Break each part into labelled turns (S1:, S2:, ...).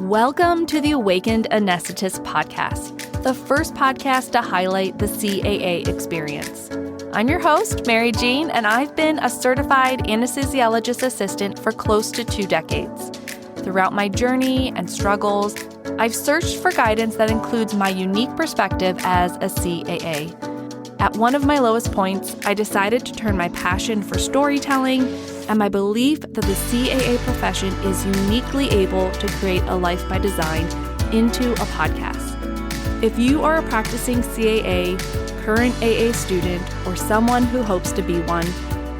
S1: Welcome to the Awakened Anesthetist podcast, the first podcast to highlight the CAA experience. I'm your host, Mary Jean, and I've been a certified anesthesiologist assistant for close to 2 decades. Throughout my journey and struggles, I've searched for guidance that includes my unique perspective as a CAA. At one of my lowest points, I decided to turn my passion for storytelling and my belief that the CAA profession is uniquely able to create a life by design into a podcast. If you are a practicing CAA, current AA student, or someone who hopes to be one,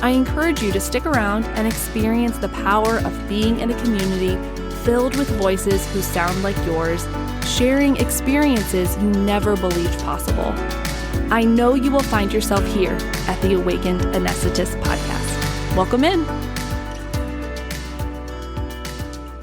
S1: I encourage you to stick around and experience the power of being in a community filled with voices who sound like yours, sharing experiences you never believed possible. I know you will find yourself here at the Awakened Anesthetist podcast. Welcome in.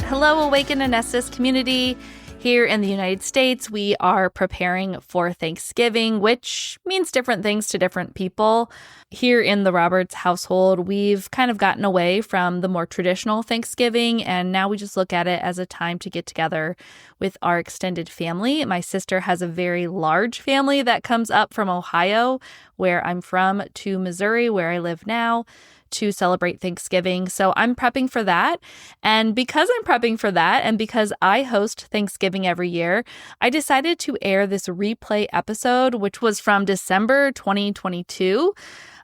S1: Hello, Awakened Anesthetist community. Here in the United States, we are preparing for Thanksgiving, which means different things to different people. Here in the Roberts household, we've kind of gotten away from the more traditional Thanksgiving, and now we just look at it as a time to get together with our extended family. My sister has a very large family that comes up from Ohio, where I'm from, to Missouri, where I live now, to celebrate Thanksgiving. So I'm prepping for that. And because I'm prepping for that, and because I host Thanksgiving every year, I decided to air this replay episode, which was from December 2022.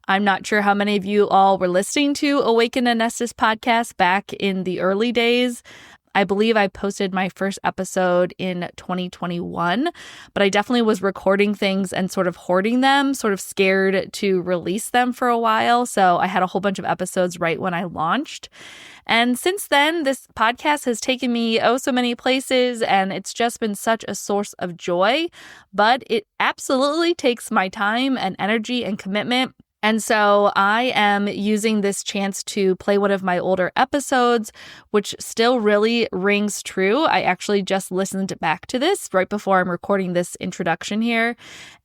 S1: I'm not sure how many of you all were listening to Awaken Anesthetist podcast back in the early days. I believe I posted my first episode in 2021, but I definitely was recording things and sort of hoarding them, sort of scared to release them for a while. So I had a whole bunch of episodes right when I launched. And since then, this podcast has taken me so many places, and it's just been such a source of joy, but it absolutely takes my time and energy and commitment. And so I am using this chance to play one of my older episodes, which still really rings true. I actually just listened back to this right before I'm recording this introduction here.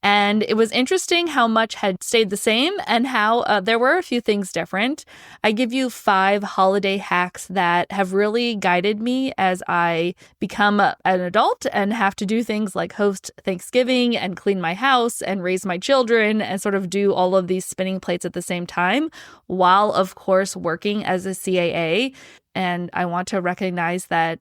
S1: And it was interesting how much had stayed the same and how there were a few things different. I give you 5 holiday hacks that have really guided me as I become an adult and have to do things like host Thanksgiving and clean my house and raise my children and sort of do all of these spinning plates at the same time, while of course working as a CAA. And I want to recognize that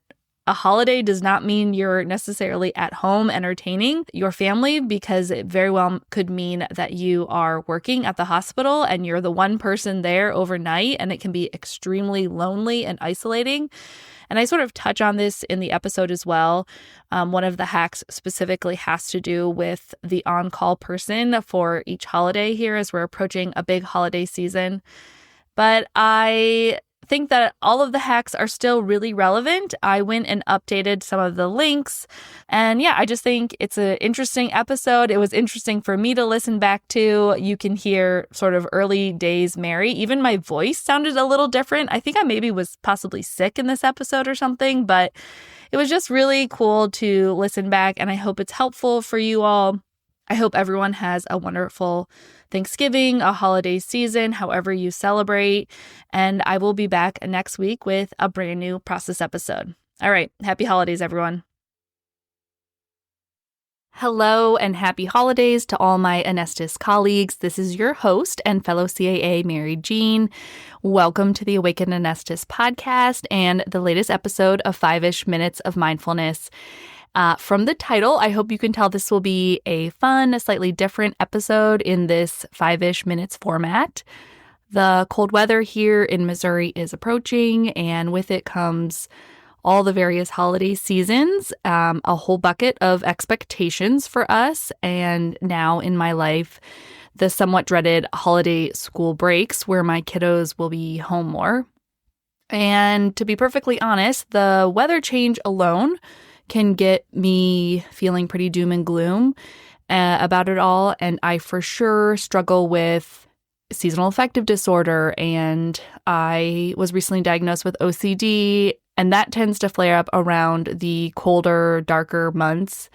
S1: a holiday does not mean you're necessarily at home entertaining your family, because it very well could mean that you are working at the hospital and you're the one person there overnight, and it can be extremely lonely and isolating. And I sort of touch on this in the episode as well. One of the hacks specifically has to do with the on-call person for each holiday here as we're approaching a big holiday season. But I think that all of the hacks are still really relevant. I went and updated some of the links. And yeah, I just think it's an interesting episode. It was interesting for me to listen back to. You can hear sort of early days Mary. Even my voice sounded a little different. I think I maybe was possibly sick in this episode or something, but it was just really cool to listen back, and I hope it's helpful for you all. I hope everyone has a wonderful Thanksgiving, a holiday season, however you celebrate. And I will be back next week with a brand new process episode. All right. Happy holidays, everyone. Hello and happy holidays to all my anesthetist colleagues. This is your host and fellow CAA, Mary Jean. Welcome to the Awakened Anesthetist podcast and the latest episode of 5-ish Minutes of Mindfulness. From the title, I hope you can tell this will be a fun, a slightly different episode in this 5-ish minutes format. The cold weather here in Missouri is approaching, and with it comes all the various holiday seasons, a whole bucket of expectations for us, and now in my life, the somewhat dreaded holiday school breaks where my kiddos will be home more. And to be perfectly honest, the weather change alone can get me feeling pretty doom and gloom about it all. And I for sure struggle with seasonal affective disorder. And I was recently diagnosed with OCD, and that tends to flare up around the colder, darker months.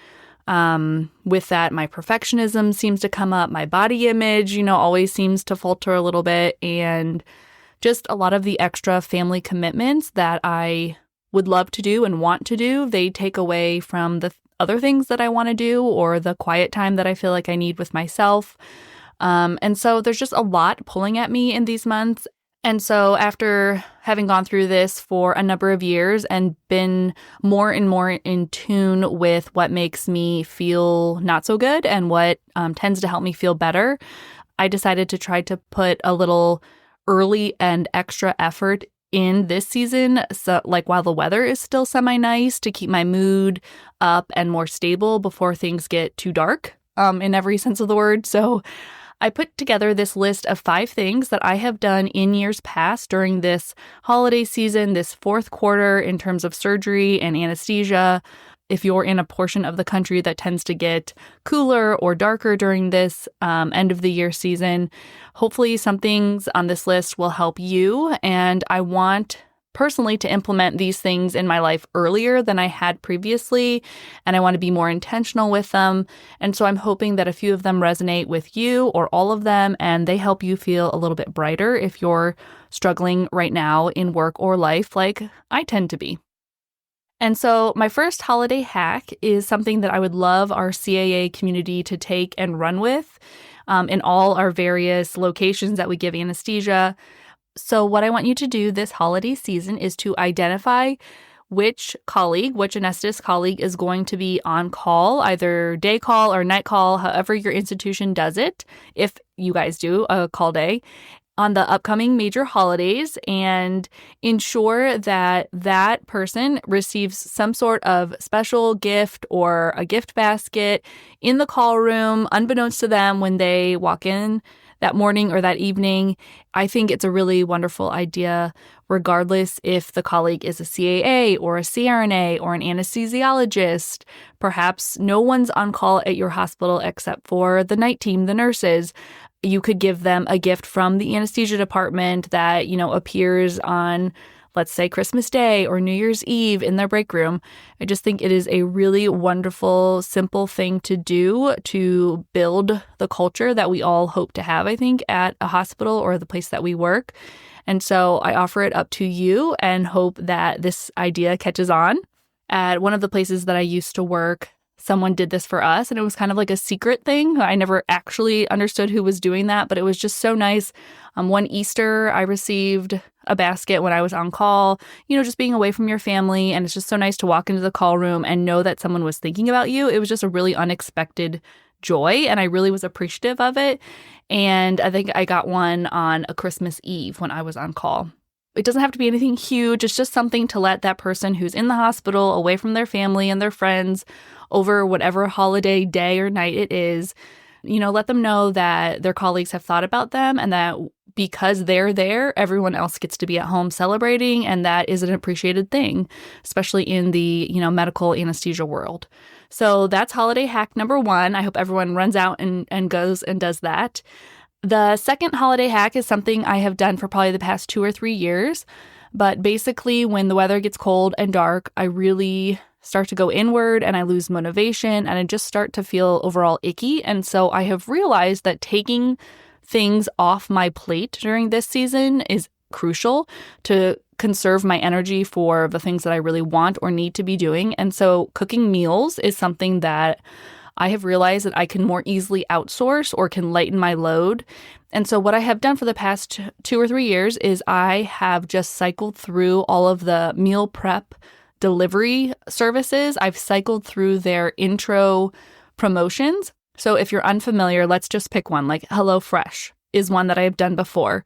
S1: With that, my perfectionism seems to come up. My body image, always seems to falter a little bit. And just a lot of the extra family commitments that I would love to do and want to do, they take away from the other things that I want to do or the quiet time that I feel like I need with myself. And so there's just a lot pulling at me in these months. And so after having gone through this for a number of years and been more and more in tune with what makes me feel not so good and what tends to help me feel better, I decided to try to put a little early and extra effort in this season, so like while the weather is still semi-nice, to keep my mood up and more stable before things get too dark, in every sense of the word. So I put together this list of 5 things that I have done in years past during this holiday season, this fourth quarter in terms of surgery and anesthesia. If you're in a portion of the country that tends to get cooler or darker during this end of the year season, hopefully some things on this list will help you. And I want personally to implement these things in my life earlier than I had previously, and I want to be more intentional with them. And so I'm hoping that a few of them resonate with you or all of them, and they help you feel a little bit brighter if you're struggling right now in work or life like I tend to be. And so my first holiday hack is something that I would love our CAA community to take and run with in all our various locations that we give anesthesia. So what I want you to do this holiday season is to identify which anesthetist colleague is going to be on call, either day call or night call, however your institution does it, if you guys do a call day, on the upcoming major holidays, and ensure that that person receives some sort of special gift or a gift basket in the call room, unbeknownst to them when they walk in that morning or that evening. I think it's a really wonderful idea, regardless if the colleague is a CAA or a CRNA or an anesthesiologist. Perhaps no one's on call at your hospital except for the night team, the nurses. You could give them a gift from the anesthesia department that, appears on, let's say, Christmas Day or New Year's Eve in their break room. I just think it is a really wonderful, simple thing to do to build the culture that we all hope to have, I think, at a hospital or the place that we work. And so I offer it up to you and hope that this idea catches on. At one of the places that I used to work, someone did this for us, and it was kind of like a secret thing. I never actually understood who was doing that, but it was just so nice. One Easter, I received a basket when I was on call, just being away from your family, and it's just so nice to walk into the call room and know that someone was thinking about you. It was just a really unexpected joy, and I really was appreciative of it. And I think I got one on a Christmas Eve when I was on call. It doesn't have to be anything huge. It's just something to let that person who's in the hospital, away from their family and their friends, over whatever holiday day or night it is, let them know that their colleagues have thought about them, and that because they're there, everyone else gets to be at home celebrating, and that is an appreciated thing, especially in the, medical anesthesia world. So that's holiday hack number 1. I hope everyone runs out and goes and does that. The second holiday hack is something I have done for probably the past 2 or 3 years. But basically, when the weather gets cold and dark, I really start to go inward and I lose motivation and I just start to feel overall icky. And so I have realized that taking things off my plate during this season is crucial to conserve my energy for the things that I really want or need to be doing. And so cooking meals is something that I have realized that I can more easily outsource or can lighten my load. And so what I have done for the past 2 or 3 years is I have just cycled through all of the meal prep delivery services. I've cycled through their intro promotions. So if you're unfamiliar, let's just pick one, like HelloFresh is one that I have done before.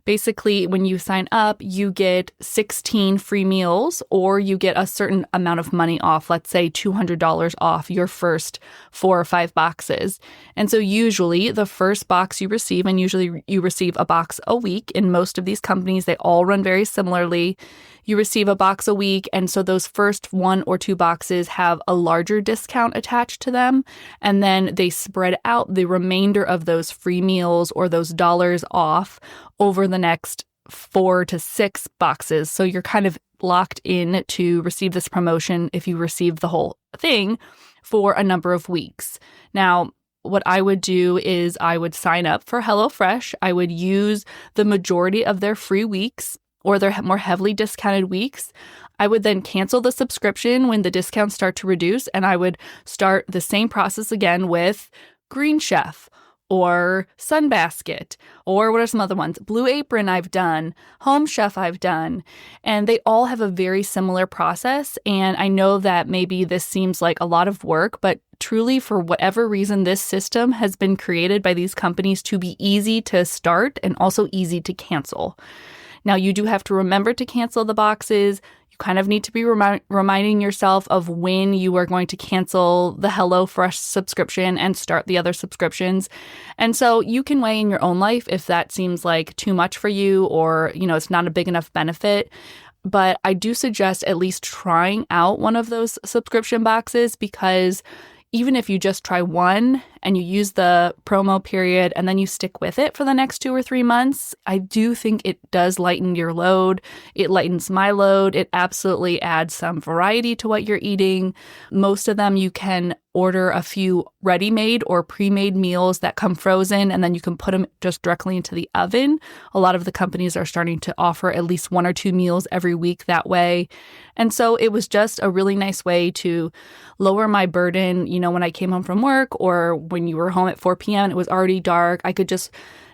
S1: Basically, when you sign up, you get 16 free meals, or you get a certain amount of money off, let's say $200 off your first 4 or 5 boxes. And so usually the first box you receive, and usually you receive a box a week in most of these companies, they all run very similarly. You receive a box a week, and so those first 1 or 2 boxes have a larger discount attached to them, and then they spread out the remainder of those free meals or those dollars off over the next 4 to 6 boxes. So you're kind of locked in to receive this promotion if you receive the whole thing for a number of weeks. Now, what I would do is I would sign up for HelloFresh. I would use the majority of their free weeks or their more heavily discounted weeks. I would then cancel the subscription when the discounts start to reduce, and I would start the same process again with Green Chef or Sunbasket, or what are some other ones? Blue Apron I've done, Home Chef I've done, and they all have a very similar process. And I know that maybe this seems like a lot of work, but truly, for whatever reason, this system has been created by these companies to be easy to start and also easy to cancel. Now, you do have to remember to cancel the boxes. You kind of need to be reminding yourself of when you are going to cancel the HelloFresh subscription and start the other subscriptions. And so you can weigh in your own life if that seems like too much for you, or, it's not a big enough benefit. But I do suggest at least trying out one of those subscription boxes, because even if you just try one and you use the promo period and then you stick with it for the next 2 or 3 months, I do think it does lighten your load. It lightens my load. It absolutely adds some variety to what you're eating. Most of them you can order a few ready-made or pre-made meals that come frozen, and then you can put them just directly into the oven. A lot of the companies are starting to offer at least 1 or 2 meals every week that way. And so it was just a really nice way to lower my burden. When I came home from work, or when you were home at 4 p.m. and it was already dark, I could just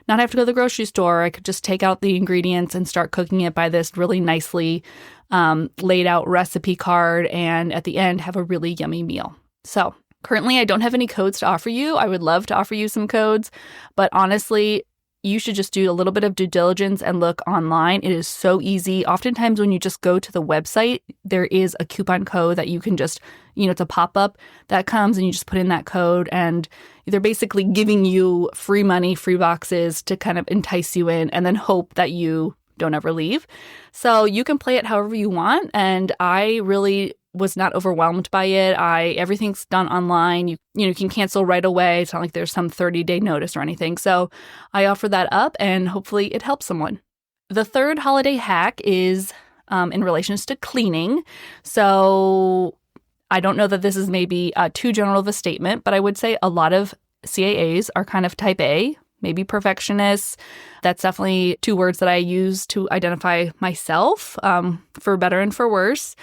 S1: not have to go to the grocery store. I could just take out the ingredients and start cooking it by this really nicely laid out recipe card, and at the end have a really yummy meal. So currently, I don't have any codes to offer you. I would love to offer you some codes, but honestly, you should just do a little bit of due diligence and look online. It is so easy. Oftentimes, when you just go to the website, there is a coupon code that you can just, it's a pop-up that comes, and you just put in that code, and they're basically giving you free money, free boxes to kind of entice you in, and then hope that you don't ever leave. So you can play it however you want, and I really was not overwhelmed by it. Everything's done online. You can cancel right away. It's not like there's some 30-day notice or anything. So I offer that up, and hopefully it helps someone. The third holiday hack is in relations to cleaning. So I don't know that this is maybe too general of a statement, but I would say a lot of CAAs are kind of type A, maybe perfectionists. That's definitely 2 words that I use to identify myself, for better and for worse.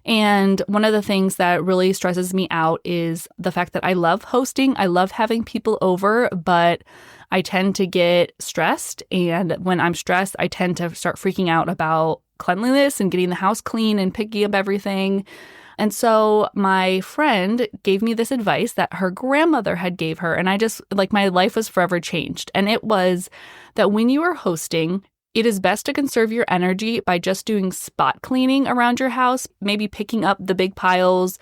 S1: And one of the things that really stresses me out is the fact that I love hosting. I love having people over, but I tend to get stressed. And when I'm stressed, I tend to start freaking out about cleanliness and getting the house clean and picking up everything. And so my friend gave me this advice that her grandmother had gave her. And I just, my life was forever changed. And it was that when you are hosting, it is best to conserve your energy by just doing spot cleaning around your house, maybe picking up the big piles.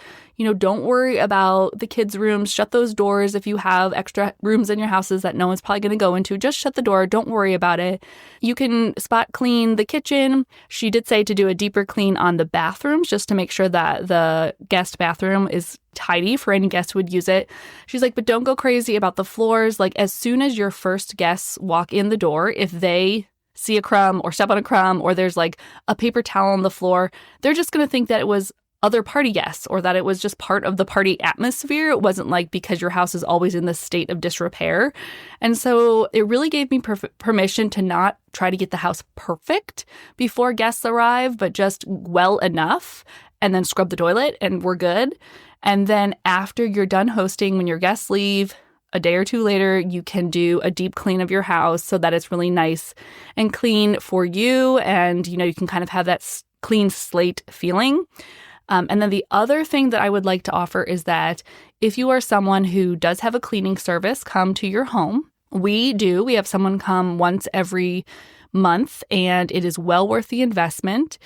S1: Don't worry about the kids' rooms. Shut those doors if you have extra rooms in your houses that no one's probably going to go into. Just shut the door. Don't worry about it. You can spot clean the kitchen. She did say to do a deeper clean on the bathrooms just to make sure that the guest bathroom is tidy for any guest who would use it. She's like, but don't go crazy about the floors. As soon as your first guests walk in the door, if they see a crumb or step on a crumb, or there's a paper towel on the floor, they're just going to think that it was other party guests, or that it was just part of the party atmosphere. It wasn't because your house is always in this state of disrepair. And so it really gave me permission to not try to get the house perfect before guests arrive, but just well enough, and then scrub the toilet and we're good. And then after you're done hosting, when your guests leave, a day or 2 later, you can do a deep clean of your house so that it's really nice and clean for you. And, you can kind of have that clean slate feeling. And then the other thing that I would like to offer is that if you are someone who does have a cleaning service come to your home, we have someone come once every month, and it is well worth the investment.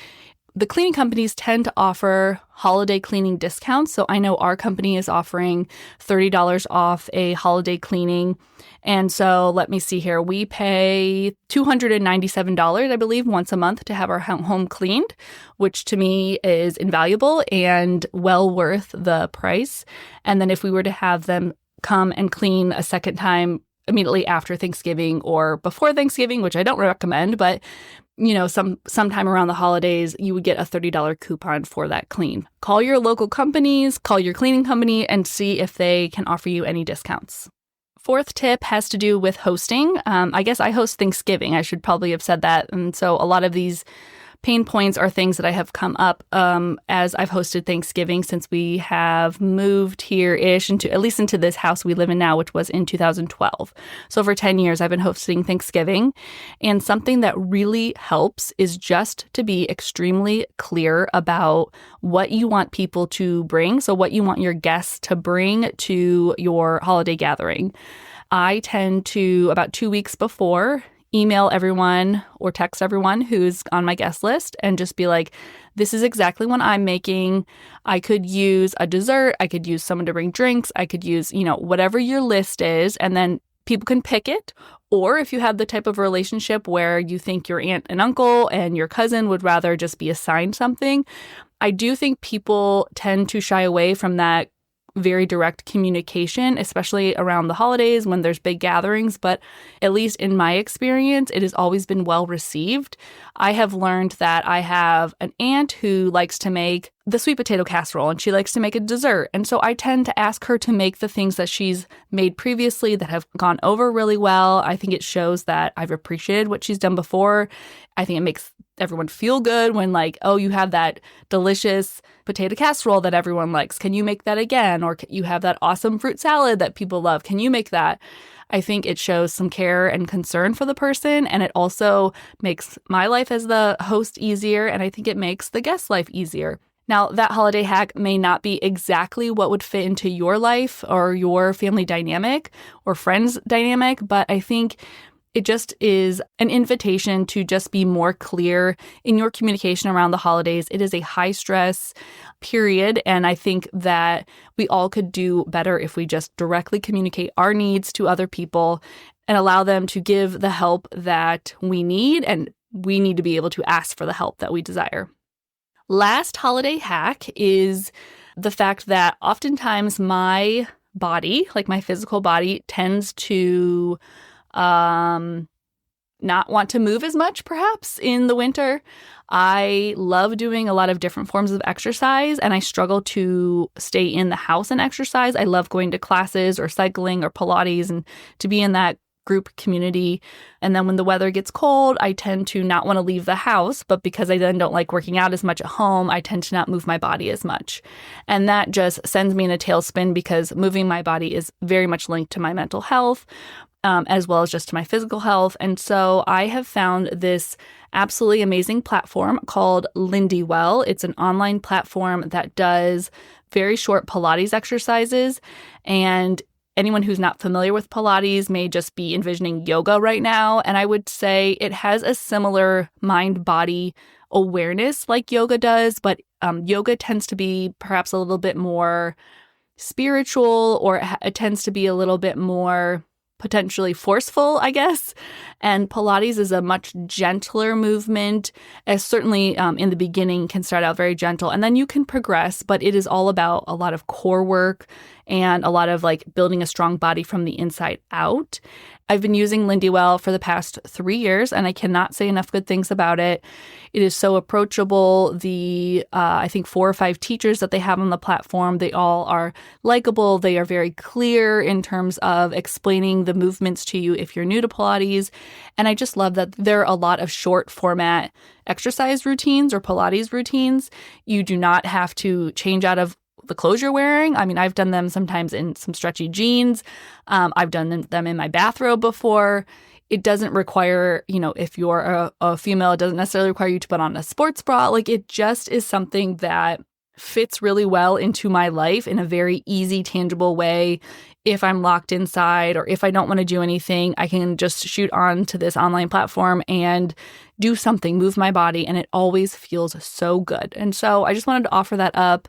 S1: The cleaning companies tend to offer holiday cleaning discounts. So I know our company is offering $30 off a holiday cleaning. And so let me see here. We pay $297, I believe, once a month to have our home cleaned, which to me is invaluable and well worth the price. And then if we were to have them come and clean a second time immediately after Thanksgiving or before Thanksgiving, which I don't recommend, but sometime around the holidays, you would get a $30 coupon for that clean. Call your local companies, call your cleaning company, and see if they can offer you any discounts. Fourth tip has to do with hosting. I guess I host Thanksgiving. I should probably have said that. And so a lot of these pain points are things that I have come up as I've hosted Thanksgiving since we have moved here-ish at least into this house we live in now, which was in 2012. So for 10 years, I've been hosting Thanksgiving. And something that really helps is just to be extremely clear about what you want people to bring. So what you want your guests to bring to your holiday gathering. I tend to, about 2 weeks before, email everyone or text everyone who's on my guest list and just be like, this is exactly what I'm making. I could use a dessert. I could use someone to bring drinks. I could use, whatever your list is. And then people can pick it. Or if you have the type of relationship where you think your aunt and uncle and your cousin would rather just be assigned something, I do think people tend to shy away from that very direct communication, especially around the holidays when there's big gatherings. But at least in my experience, it has always been well received. I have learned that I have an aunt who likes to make the sweet potato casserole and she likes to make a dessert. And so I tend to ask her to make the things that she's made previously that have gone over really well. I think it shows that I've appreciated what she's done before. I think it makes everyone feel good when you have that delicious potato casserole that everyone likes. Can you make that again? Or you have that awesome fruit salad that people love. Can you make that? I think it shows some care and concern for the person. And it also makes my life as the host easier. And I think it makes the guest life easier. Now, that holiday hack may not be exactly what would fit into your life or your family dynamic or friends dynamic, but I think it just is an invitation to just be more clear in your communication around the holidays. It is a high stress period, and I think that we all could do better if we just directly communicate our needs to other people and allow them to give the help that we need, and we need to be able to ask for the help that we desire. Last holiday hack is the fact that oftentimes my body, like my physical body, tends to not want to move as much, perhaps, in the winter. I love doing a lot of different forms of exercise, and I struggle to stay in the house and exercise. I love going to classes or cycling or Pilates and to be in that group community. And then when the weather gets cold, I tend to not want to leave the house, but because I then don't like working out as much at home, I tend to not move my body as much. And that just sends me in a tailspin because moving my body is very much linked to my mental health, as well as just to my physical health. And so I have found this absolutely amazing platform called Lindywell. It's an online platform that does very short Pilates exercises. And anyone who's not familiar with Pilates may just be envisioning yoga right now. And I would say it has a similar mind-body awareness like yoga does, but yoga tends to be perhaps a little bit more spiritual, or it tends to be a little bit more potentially forceful, I guess. And Pilates is a much gentler movement, as certainly in the beginning can start out very gentle, and then you can progress, but it is all about a lot of core work and a lot of building a strong body from the inside out. I've been using Lindywell for the past 3 years, and I cannot say enough good things about it. It is so approachable. I think 4 or 5 teachers that they have on the platform, they all are likable. They are very clear in terms of explaining the movements to you if you're new to Pilates. And I just love that there are a lot of short format exercise routines or Pilates routines. You do not have to change out of the clothes you're wearing. I mean, I've done them sometimes in some stretchy jeans. I've done them in my bathrobe before. It doesn't require, if you're a female, it doesn't necessarily require you to put on a sports bra. It just is something that fits really well into my life in a very easy, tangible way. If I'm locked inside or if I don't want to do anything, I can just shoot on to this online platform and do something, move my body, and it always feels so good. And so I just wanted to offer that up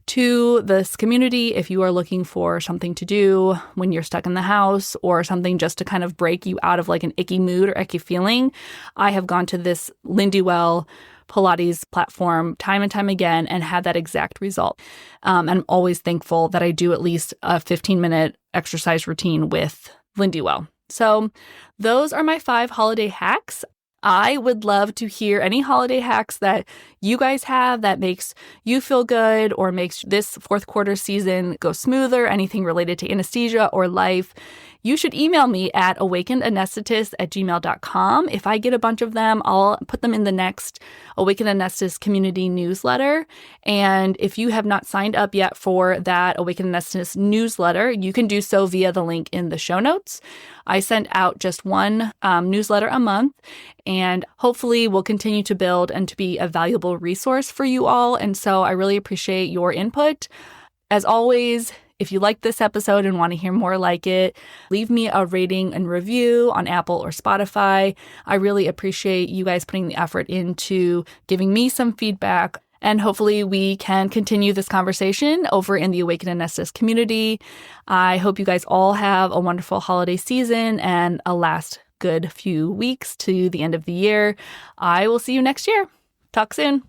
S1: to this community if you are looking for something to do when you're stuck in the house or something just to kind of break you out of an icky mood or icky feeling. I have gone to this Lindywell Pilates platform time and time again and had that exact result. I'm always thankful that I do at least a 15-minute exercise routine with Lindywell. So those are my 5 holiday hacks. I would love to hear any holiday hacks that you guys have that makes you feel good or makes this 4th quarter season go smoother, anything related to anesthesia or life. you should email me at awakenedanesthetist@gmail.com. If I get a bunch of them, I'll put them in the next Awaken Anesthetist community newsletter. And if you have not signed up yet for that Awaken Anesthetist newsletter, you can do so via the link in the show notes. I send out just one newsletter a month, and hopefully we'll continue to build and to be a valuable resource for you all. And so I really appreciate your input. As always, if you like this episode and want to hear more like it, leave me a rating and review on Apple or Spotify. I really appreciate you guys putting the effort into giving me some feedback. And hopefully we can continue this conversation over in the Awaken Anesthetist community. I hope you guys all have a wonderful holiday season and a last good few weeks to the end of the year. I will see you next year. Talk soon.